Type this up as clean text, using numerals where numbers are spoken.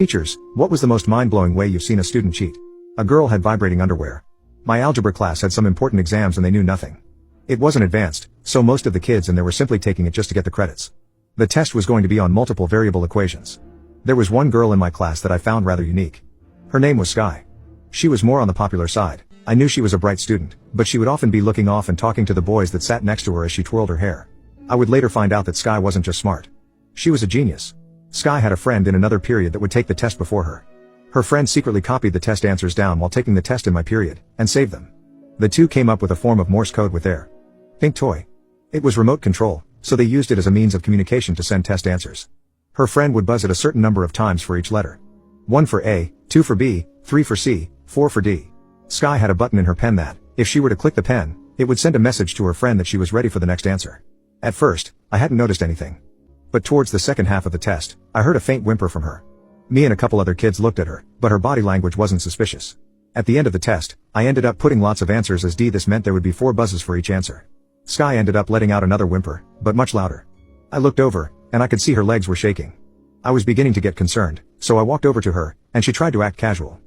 Teachers, what was the most mind-blowing way you've seen a student cheat? A girl had vibrating underwear. My algebra class had some important exams and they knew nothing. It wasn't advanced, so most of the kids and they were simply taking it just to get the credits. The test was going to be on multiple variable equations. There was one girl in my class that I found rather unique. Her name was Sky. She was more on the popular side. I knew she was a bright student, but she would often be looking off and talking to the boys that sat next to her as she twirled her hair. I would later find out that Sky wasn't just smart. She was a genius. Sky had a friend in another period that would take the test before her. Her friend secretly copied the test answers down while taking the test in my period, and saved them. The two came up with a form of Morse code with their pink toy. It was remote control, so they used it as a means of communication to send test answers. Her friend would buzz it a certain number of times for each letter. 1 for A, 2 for B, 3 for C, 4 for D. Sky had a button in her pen that, if she were to click the pen, it would send a message to her friend that she was ready for the next answer. At first, I hadn't noticed anything. But towards the second half of the test, I heard a faint whimper from her. Me and a couple other kids looked at her, but her body language wasn't suspicious. At the end of the test, I ended up putting lots of answers as D. This meant there would be 4 buzzes for each answer. Sky ended up letting out another whimper, but much louder. I looked over, and I could see her legs were shaking. I was beginning to get concerned, so I walked over to her, and she tried to act casual.